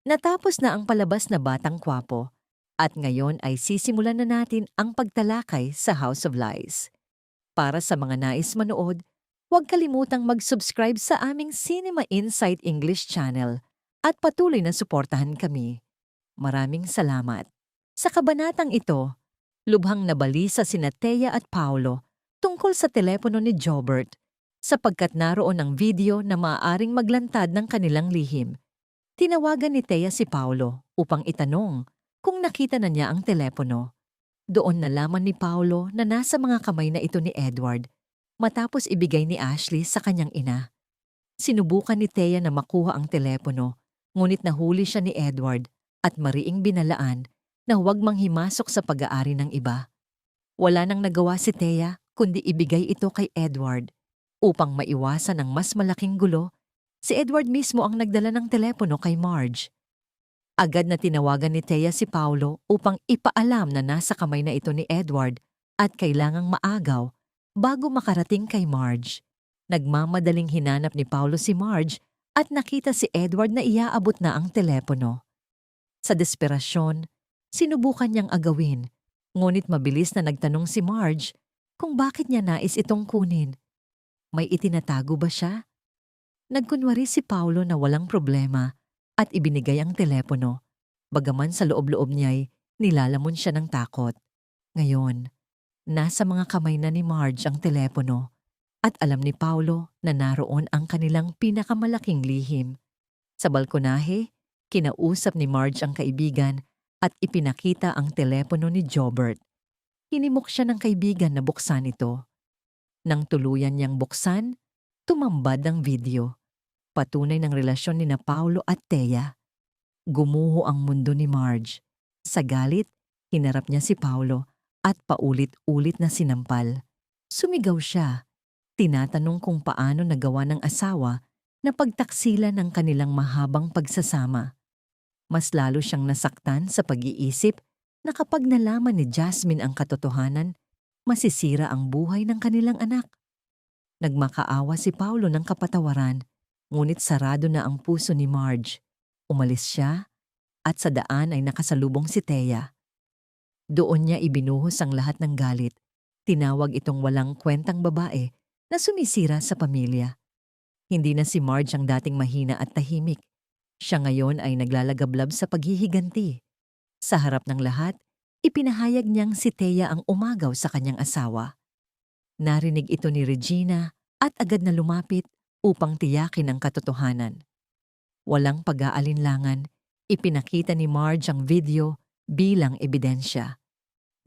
Natapos na ang palabas na Batang Kwapo at ngayon ay sisimulan na natin ang pagtalakay sa House of Lies. Para sa mga nais manood, huwag kalimutang mag-subscribe sa aming Cinema Insight English channel at patuloy na suportahan kami. Maraming salamat. Sa kabanatang ito, lubhang nabalisa sina Thea at Paolo tungkol sa telepono ni Jobert sapagkat naroon ang video na maaaring maglantad ng kanilang lihim. Tinawagan ni Thea si Paolo upang itanong kung nakita na niya ang telepono. Doon nalaman ni Paolo na nasa mga kamay na ito ni Edward matapos ibigay ni Ashley sa kanyang ina. Sinubukan ni Thea na makuha ang telepono, ngunit nahuli siya ni Edward at mariing binalaan na huwag manghimasok sa pag-aari ng iba. Wala nang nagawa si Thea kundi ibigay ito kay Edward upang maiwasan ang mas malaking gulo. Si Edward mismo ang nagdala ng telepono kay Marge. Agad na tinawagan ni Thea si Paolo upang ipaalam na nasa kamay na ito ni Edward at kailangang maagaw bago makarating kay Marge. Nagmamadaling hinanap ni Paolo si Marge at nakita si Edward na iaabot na ang telepono. Sa desperasyon, sinubukan niyang agawin, ngunit mabilis na nagtanong si Marge kung bakit niya nais itong kunin. May itinatago ba siya? Nagkunwari si Paolo na walang problema at ibinigay ang telepono. Bagaman sa loob-loob niya'y nilalamon siya ng takot. Ngayon, nasa mga kamay na ni Marge ang telepono at alam ni Paolo na naroon ang kanilang pinakamalaking lihim. Sa balkonahe, kinausap ni Marge ang kaibigan at ipinakita ang telepono ni Jobert. Hinimok siya ng kaibigan na buksan ito. Nang tuluyan niyang buksan, tumambad ang video. Patunay ng relasyon ni Paolo at Thea. Gumuho ang mundo ni Marge. Sa galit, hinarap niya si Paolo at paulit-ulit na sinampal. Sumigaw siya. Tinatanong kung paano nagawa ng asawa na pagtaksilan ng kanilang mahabang pagsasama. Mas lalo siyang nasaktan sa pag-iisip na kapag nalaman ni Jasmine ang katotohanan, masisira ang buhay ng kanilang anak. Nagmakaawa si Paolo ng kapatawaran, ngunit sarado na ang puso ni Marge. Umalis siya at sa daan ay nakasalubong si Thea. Doon niya ibinuhos ang lahat ng galit. Tinawag itong walang kwentang babae na sumisira sa pamilya. Hindi na si Marge ang dating mahina at tahimik. Siya ngayon ay naglalagablab sa paghihiganti. Sa harap ng lahat, ipinahayag niyang si Thea ang umagaw sa kanyang asawa. Narinig ito ni Regina at agad na lumapit upang tiyakin ang katotohanan. Walang pag-aalinlangan, ipinakita ni Marge ang video bilang ebidensya.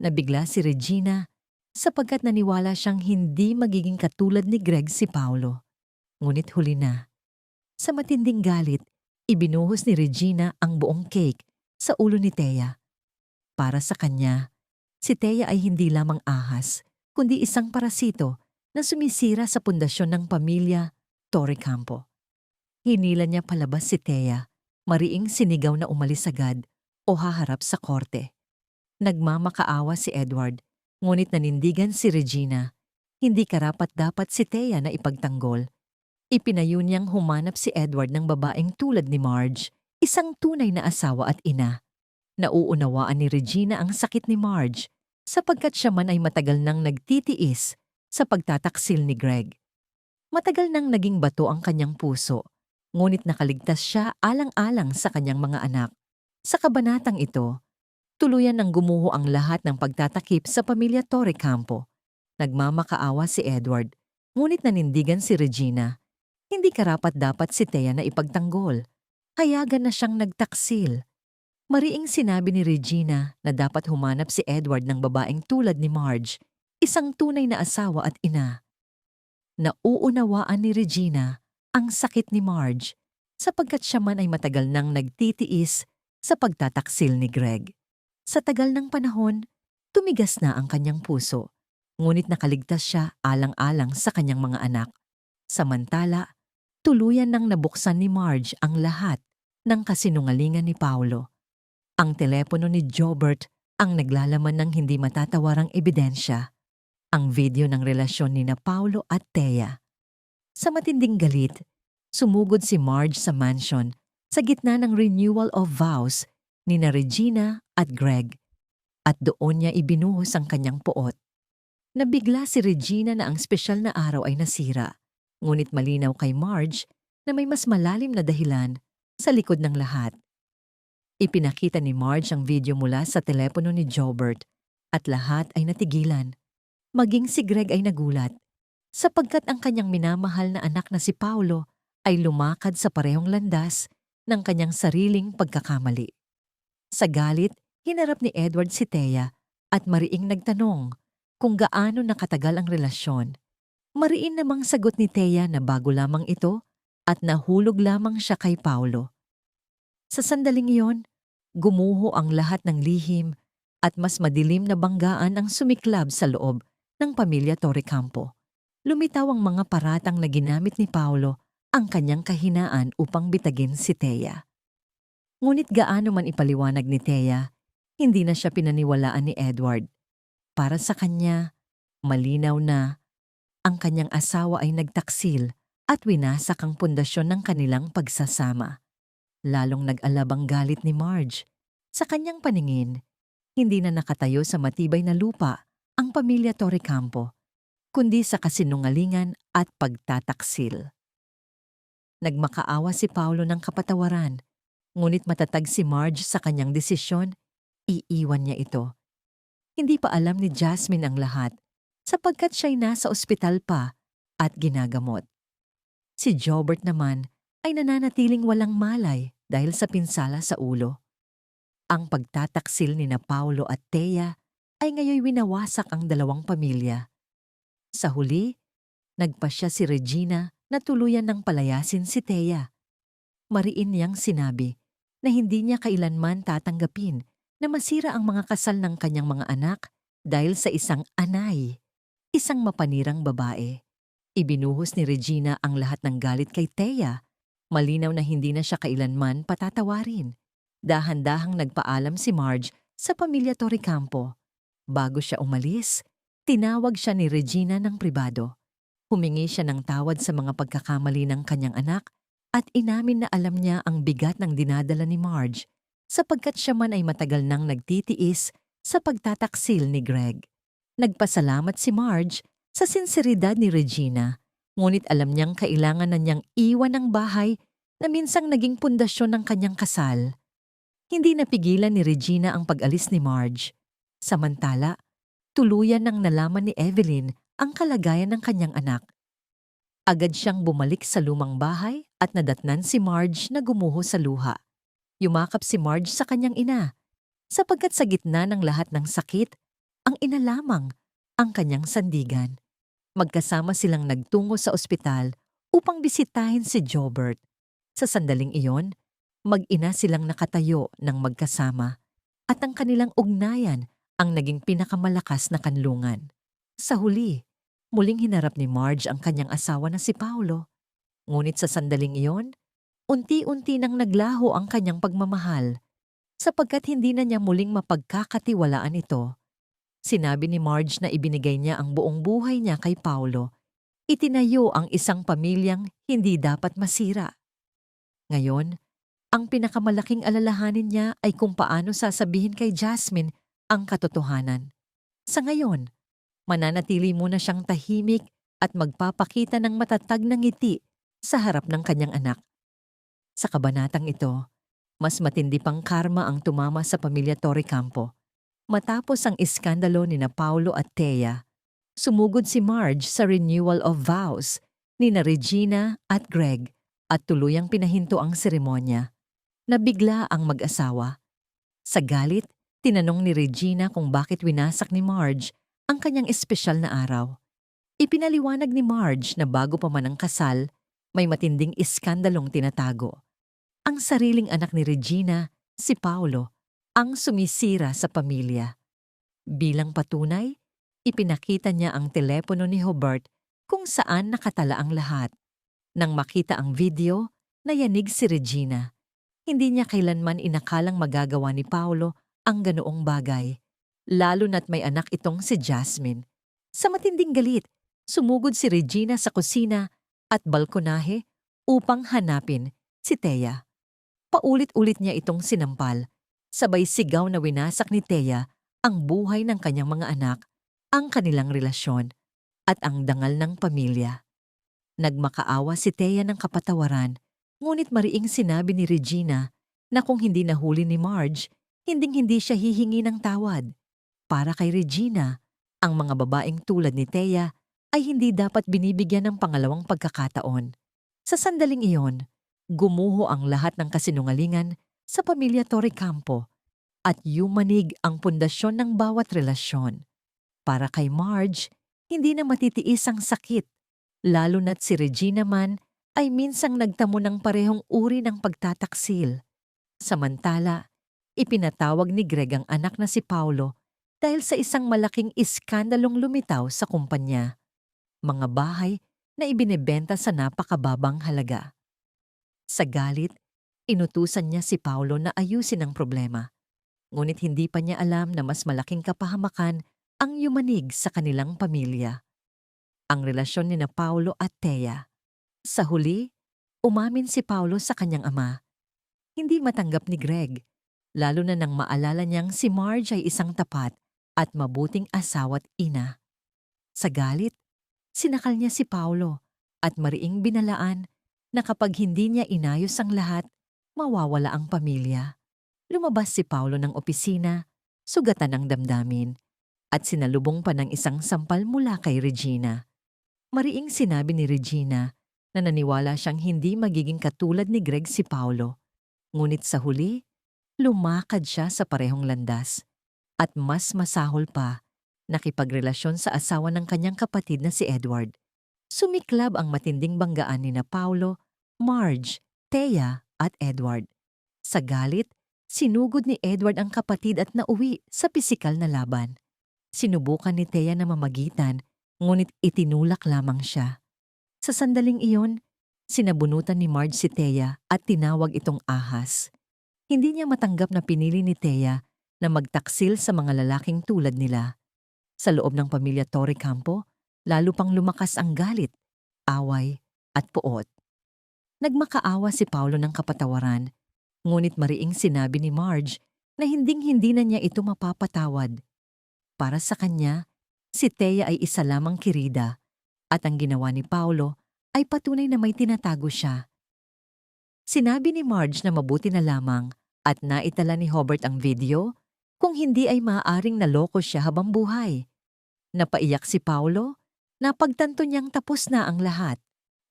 Nabigla si Regina sapagkat naniwala siyang hindi magiging katulad ni Greg si Paolo. Ngunit huli na. Sa matinding galit, ibinuhos ni Regina ang buong cake sa ulo ni Thea. Para sa kanya, si Thea ay hindi lamang ahas, kundi isang parasito na sumisira sa pundasyon ng pamilya Torrecampo. Hinila niya palabas si Thea, mariing sinigaw na umalis agad o haharap sa korte. Nagmamakaawa si Edward, ngunit nanindigan si Regina. Hindi karapat-dapat si Thea na ipagtanggol. Ipinayo niyang humanap si Edward ng babaeng tulad ni Marge, isang tunay na asawa at ina. Nauunawaan ni Regina ang sakit ni Marge sapagkat siya man ay matagal nang nagtitiis sa pagtataksil ni Greg. Matagal nang naging bato ang kanyang puso, ngunit nakaligtas siya alang-alang sa kanyang mga anak. Sa kabanatang ito, tuluyan nang gumuho ang lahat ng pagtatakip sa pamilya Torrecampo. Nagmamakaawa si Edward, ngunit nanindigan si Regina. Hindi karapat-dapat si Thea na ipagtanggol. Hayagan na siyang nagtaksil. Mariing sinabi ni Regina na dapat humanap si Edward ng babaeng tulad ni Marge, isang tunay na asawa at ina. Nauunawaan ni Regina ang sakit ni Marge sapagkat siya man ay matagal nang nagtitiis sa pagtataksil ni Greg. Sa tagal ng panahon, tumigas na ang kanyang puso, ngunit nakaligtas siya alang-alang sa kanyang mga anak. Samantala, tuluyan nang nabuksan ni Marge ang lahat ng kasinungalingan ni Paolo. Ang telepono ni Jobert ang naglalaman ng hindi matatawarang ebidensya. Ang video ng relasyon ni Paolo at Thea. Sa matinding galit, sumugod si Marge sa mansion sa gitna ng renewal of vows ni na Regina at Greg, at doon niya ibinuhos ang kanyang puot. Nabigla si Regina na ang espesyal na araw ay nasira, ngunit malinaw kay Marge na may mas malalim na dahilan sa likod ng lahat. Ipinakita ni Marge ang video mula sa telepono ni Jobert at lahat ay natigilan. Maging si Greg ay nagulat, sapagkat ang kanyang minamahal na anak na si Paolo ay lumakad sa parehong landas ng kanyang sariling pagkakamali. Sa galit, hinarap ni Edward si Thea at mariing nagtanong kung gaano nakatagal ang relasyon. Mariin namang sagot ni Thea na bago lamang ito at nahulog lamang siya kay Paolo. Sa sandaling iyon, gumuho ang lahat ng lihim at mas madilim na banggaan ang sumiklab sa loob ng pamilya Torrecampo. Lumitaw ang mga paratang na ginamit ni Paolo ang kanyang kahinaan upang bitagin si Thea. Ngunit gaano man ipaliwanag ni Thea, hindi na siya pinaniwalaan ni Edward. Para sa kanya, malinaw na ang kanyang asawa ay nagtaksil at winasak ang pundasyon ng kanilang pagsasama. Lalong nag-alab ang galit ni Marge. Sa kanyang paningin, hindi na nakatayo sa matibay na lupa ang pamilya Torrecampo, kundi sa kasinungalingan at pagtataksil. Nagmakaawa si Paolo ng kapatawaran, ngunit matatag si Marge sa kanyang desisyon, iiwan niya ito. Hindi pa alam ni Jasmine ang lahat, sapagkat siya'y nasa ospital pa at ginagamot. Si Jobert naman ay nananatiling walang malay dahil sa pinsala sa ulo. Ang pagtataksil ni na Paolo at Thea ay ngayoy winawasak ang dalawang pamilya. Sa huli, nagpasya si Regina na tuluyan ng palayasin si Thea. Mariin niyang sinabi na hindi niya kailanman tatanggapin na masira ang mga kasal ng kanyang mga anak dahil sa isang anay, isang mapanirang babae. Ibinuhos ni Regina ang lahat ng galit kay Thea. Malinaw na hindi na siya kailanman patatawarin. Dahan-dahang nagpaalam si Marge sa pamilya Torrecampo. Bago siya umalis, tinawag siya ni Regina ng pribado. Humingi siya ng tawad sa mga pagkakamali ng kanyang anak at inamin na alam niya ang bigat ng dinadala ni Marge sapagkat siya man ay matagal nang nagtitiis sa pagtataksil ni Greg. Nagpasalamat si Marge sa sinseridad ni Regina, ngunit alam niyang kailangan na niyang iwan ang bahay na minsang naging pundasyon ng kanyang kasal. Hindi napigilan ni Regina ang pag-alis ni Marge. Samantala, tuluyan nang nalaman ni Evelyn ang kalagayan ng kanyang anak. Agad siyang bumalik sa lumang bahay at nadatnan si Marge na gumuho sa luha. Yumakap si Marge sa kanyang ina, sapagkat sa gitna ng lahat ng sakit, ang ina lamang ang kanyang sandigan. Magkasama silang nagtungo sa ospital upang bisitahin si Jobert. Sa sandaling iyon, mag-ina silang nakatayo ng magkasama at ang kanilang ugnayan ang naging pinakamalakas na kanlungan. Sa huli, muling hinarap ni Marge ang kanyang asawa na si Paolo. Ngunit sa sandaling iyon, unti-unti nang naglaho ang kanyang pagmamahal sapagkat hindi na niya muling mapagkakatiwalaan ito. Sinabi ni Marge na ibinigay niya ang buong buhay niya kay Paolo. Itinayo ang isang pamilyang hindi dapat masira. Ngayon, ang pinakamalaking alalahanin niya ay kung paano sasabihin kay Jasmine ang katotohanan. Sa ngayon, mananatili muna siyang tahimik at magpapakita ng matatag na ngiti sa harap ng kanyang anak. Sa kabanatang ito, mas matindi pang karma ang tumama sa pamilya Torrecampo. Matapos ang iskandalo ni na Paolo at Thea, sumugod si Marge sa renewal of vows ni na Regina at Greg at tuluyang pinahinto ang seremonya. Nabigla ang mag-asawa. Sa galit, tinanong ni Regina kung bakit winasak ni Marge ang kanyang espesyal na araw. Ipinaliwanag ni Marge na bago pa man ang kasal, may matinding iskandalong tinatago. Ang sariling anak ni Regina, si Paolo, ang sumisira sa pamilya. Bilang patunay, ipinakita niya ang telepono ni Hobart kung saan nakatala ang lahat. Nang makita ang video, nayanig si Regina. Hindi niya kailanman inakalang magagawa ni Paolo ang ganoong bagay, lalo na't may anak itong si Jasmine. Sa matinding galit, sumugod si Regina sa kusina at balkonahe upang hanapin si Thea. Paulit-ulit niya itong sinampal, sabay sigaw na winasak ni Thea ang buhay ng kanyang mga anak, ang kanilang relasyon, at ang dangal ng pamilya. Nagmakaawa si Thea ng kapatawaran, ngunit mariing sinabi ni Regina na kung hindi nahuli ni Marge, hinding-hindi siya hihingi ng tawad. Para kay Regina, ang mga babaeng tulad ni Thea ay hindi dapat binibigyan ng pangalawang pagkakataon. Sa sandaling iyon, gumuho ang lahat ng kasinungalingan sa pamilya Torrecampo at yumanig ang pundasyon ng bawat relasyon. Para kay Marge, hindi na matitiis ang sakit, lalo na't si Regina man ay minsang nagtamo ng parehong uri ng pagtataksil. Samantala, ipinatawag ni Greg ang anak na si Paulo dahil sa isang malaking iskandalong lumitaw sa kumpanya. Mga bahay na ibinebenta sa napakababang halaga. Sa galit, inutusan niya si Paulo na ayusin ang problema. Ngunit hindi pa niya alam na mas malaking kapahamakan ang yumanig sa kanilang pamilya. Ang relasyon ni na Paulo at Thea. Sa huli, umamin si Paulo sa kanyang ama. Hindi matanggap ni Greg, lalo na nang maalala niyang si Marge ay isang tapat at mabuting asawa't ina. Sa galit, sinakal niya si Paulo at mariing binalaan na kapag hindi niya inayos ang lahat, mawawala ang pamilya. Lumabas si Paulo ng opisina, sugatan ng damdamin, at sinalubong pa ng isang sampal mula kay Regina. Mariing sinabi ni Regina na naniwala siyang hindi magiging katulad ni Greg si Paulo. Ngunit sa huli, lumakad siya sa parehong landas at mas masahol pa, nakipagrelasyon sa asawa ng kanyang kapatid na si Edward. Sumiklab ang matinding banggaan ni na Paulo, Marge, Thea at Edward. Sa galit, sinugod ni Edward ang kapatid at nauwi sa pisikal na laban. Sinubukan ni Thea na mamagitan, ngunit itinulak lamang siya. Sa sandaling iyon, sinabunutan ni Marge si Thea at tinawag itong ahas. Hindi niya matanggap na pinili ni Thea na magtaksil sa mga lalaking tulad nila. Sa loob ng pamilya Torrecampo, lalo pang lumakas ang galit, away at puot. Nagmakaawa si Paulo ng kapatawaran, ngunit mariing sinabi ni Marge na hinding-hindi na niya ito mapapatawad. Para sa kanya, si Thea ay isa lamang kirida at ang ginawa ni Paulo ay patunay na may tinatago siya. Sinabi ni Marge na mabuti na lamang at naitala ni Hobart ang video kung hindi ay maaaring naloko siya habang buhay. Napaiyak si Paulo na pagtanto niyang tapos na ang lahat.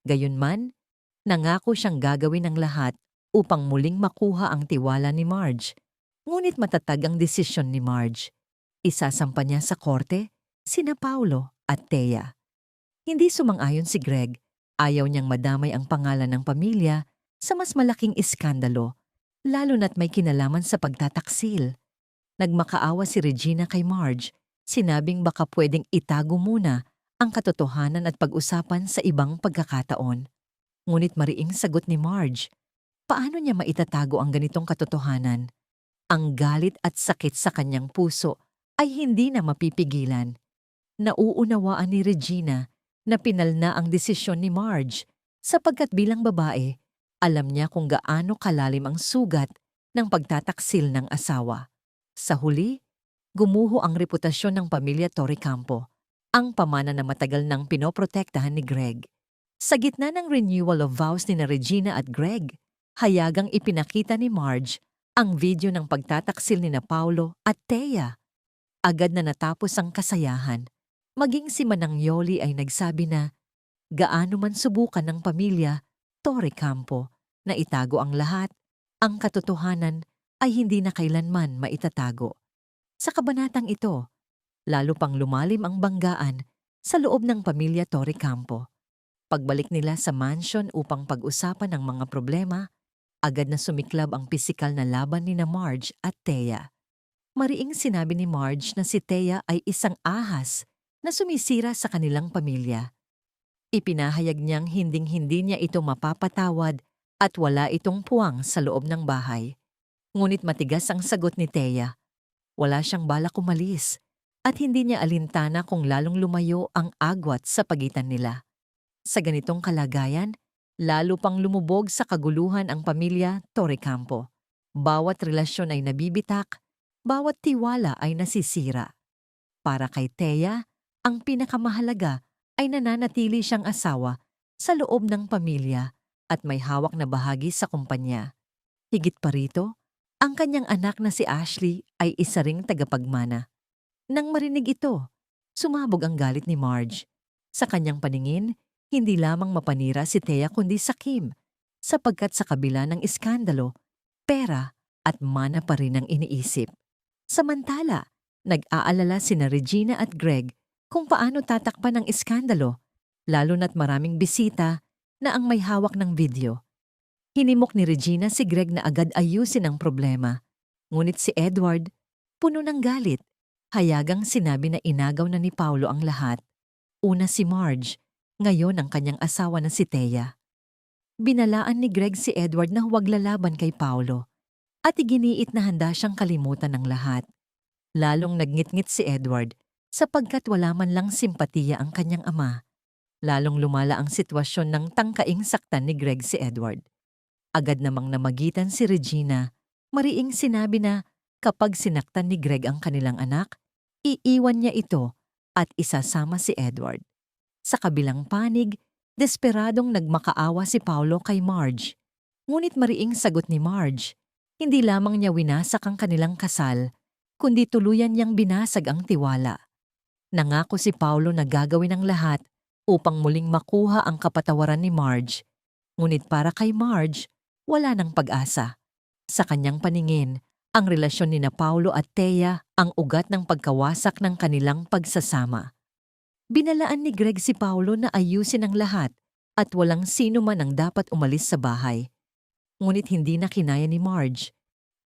Gayunman, nangako siyang gagawin ang lahat upang muling makuha ang tiwala ni Marge. Ngunit matatag ang desisyon ni Marge. Isasampa niya sa korte sina Paulo at Thea. Hindi sumang-ayon si Greg. Ayaw niyang madamay ang pangalan ng pamilya sa mas malaking iskandalo, lalo na't may kinalaman sa pagtataksil. Nagmakaawa si Regina kay Marge, sinabing baka pwedeng itago muna ang katotohanan at pag-usapan sa ibang pagkakataon. Ngunit mariing sagot ni Marge, paano niya maitatago ang ganitong katotohanan? Ang galit at sakit sa kanyang puso ay hindi na mapipigilan. Nauunawaan ni Regina na pinalna ang desisyon ni Marge sapagkat bilang babae, alam niya kung gaano kalalim ang sugat ng pagtataksil ng asawa. Sa huli, gumuho ang reputasyon ng pamilya Torrecampo, ang pamana na matagal nang pinoprotektahan ni Greg. Sa gitna ng renewal of vows ni na Regina at Greg, hayagang ipinakita ni Marge ang video ng pagtataksil ni na Paulo at Thea. Agad na natapos ang kasayahan. Maging si Manang Yoli ay nagsabi na, gaano man subukan ng pamilya Torrecampo na itago ang lahat, ang katotohanan ay hindi na kailanman maitatago. Sa kabanatang ito, lalo pang lumalim ang banggaan sa loob ng pamilya Torrecampo. Pagbalik nila sa mansion upang pag-usapan ang mga problema, agad na sumiklab ang pisikal na laban ni na Marge at Thea. Mariing sinabi ni Marge na si Thea ay isang ahas na sumisira sa kanilang pamilya. Ipinahayag niyang hinding-hindi niya ito mapapatawad at wala itong puwang sa loob ng bahay. Ngunit matigas ang sagot ni Thea. Wala siyang balak umalis at hindi niya alintana kung lalong lumayo ang agwat sa pagitan nila. Sa ganitong kalagayan, Lalo pang lumubog sa kaguluhan ang pamilya Torrecampo. Bawat relasyon ay nabibitak, bawat tiwala ay nasisira. Para kay Thea, ang pinakamahalaga ay nananatili siyang asawa sa loob ng pamilya at may hawak na bahagi sa kumpanya. Higit pa rito, ang kanyang anak na si Ashley ay isa ring tagapagmana. Nang marinig ito, sumabog ang galit ni Marge. Sa kanyang paningin, hindi lamang mapanira si Thea kundi sa Kim, sapagkat sa kabila ng iskandalo, pera at mana pa rin ang iniisip. Samantala, nag-aalala sina Regina at Greg kung paano tatakpan ang iskandalo, lalo na't maraming bisita na ang may hawak ng video. Hinimok ni Regina si Greg na agad ayusin ang problema. Ngunit si Edward, puno ng galit, hayagang sinabi na inagaw na ni Paulo ang lahat. Una si Marge, ngayon ang kanyang asawa na si Thea. Binalaan ni Greg si Edward na huwag lalaban kay Paulo at iginiit na handa siyang kalimutan ng lahat. Lalong nagngit-ngit si Edward sapagkat wala man lang simpatiya ang kanyang ama. Lalong lumala ang sitwasyon ng tangkaing saktan ni Greg si Edward. Agad namang namagitan si Regina, mariing sinabi na kapag sinaktan ni Greg ang kanilang anak, iiwan niya ito at isasama si Edward. Sa kabilang panig, desperadong nagmakaawa si Paulo kay Marge. Ngunit mariing sagot ni Marge, hindi lamang niya winasak ang kanilang kasal, kundi tuluyan niyang binasag ang tiwala. Nangako si Paulo na gagawin ang lahat upang muling makuha ang kapatawaran ni Marge. Ngunit para kay Marge, wala ng pag-asa. Sa kanyang paningin, ang relasyon ni na Paulo at Thea ang ugat ng pagkawasak ng kanilang pagsasama. Binalaan ni Greg si Paulo na ayusin ang lahat at walang sino man ang dapat umalis sa bahay. Ngunit hindi na kinaya ni Marge.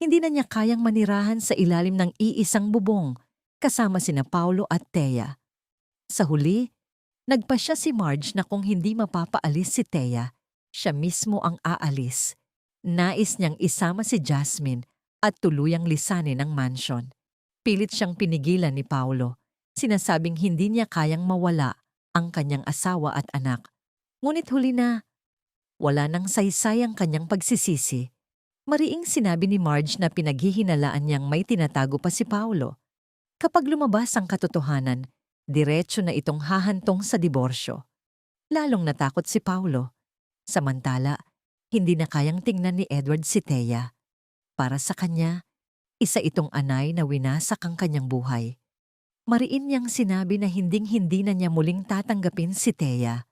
Hindi na niya kayang manirahan sa ilalim ng iisang bubong kasama sina Paulo at Thea. Sa huli, nagpasya si Marge na kung hindi mapapaalis si Thea, siya mismo ang aalis. Nais niyang isama si Jasmine at tuluyang lisanin ang mansion. Pilit siyang pinigilan ni Paulo. Sinasabing hindi niya kayang mawala ang kanyang asawa at anak. Ngunit huli na, wala nang saysay ang kanyang pagsisisi. Mariing sinabi ni Marge na pinaghihinalaan niyang may tinatago pa si Paulo. Kapag lumabas ang katotohanan, diretso na itong hahantong sa diborsyo. Lalong natakot si Paulo. Samantala, hindi na kayang tingnan ni Edward si Thea. Para sa kanya, isa itong anay na winasak ang kanyang buhay. Mariin niyang sinabi na hinding-hindi na niya muling tatanggapin si Thea.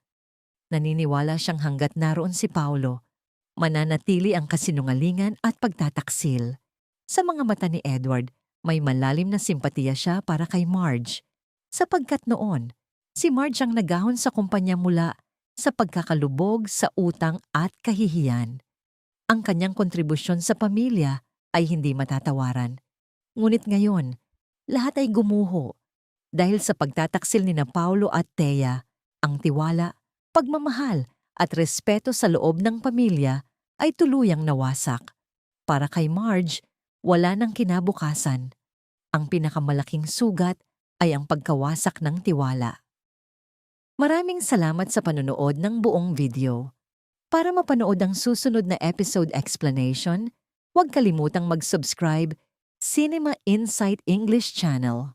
Naniniwala siyang hanggat naroon si Paulo, mananatili ang kasinungalingan at pagtataksil. Sa mga mata ni Edward, may malalim na simpatiya siya para kay Marge. Sapagkat noon, si Marge ang nagahon sa kumpanya mula sa pagkakalubog sa utang at kahihiyan. Ang kanyang kontribusyon sa pamilya ay hindi matatawaran. Ngunit ngayon, lahat ay gumuho dahil sa pagtataksil ni na Paulo at Thea, ang tiwala, pagmamahal at respeto sa loob ng pamilya ay tuluyang nawasak. Para kay Marge, wala nang kinabukasan. Ang pinakamalaking sugat ay ang pagkawasak ng tiwala. Maraming salamat sa panonood ng buong video. Para mapanood ang susunod na episode explanation, huwag kalimutang mag-subscribe Cinema Insight English Channel.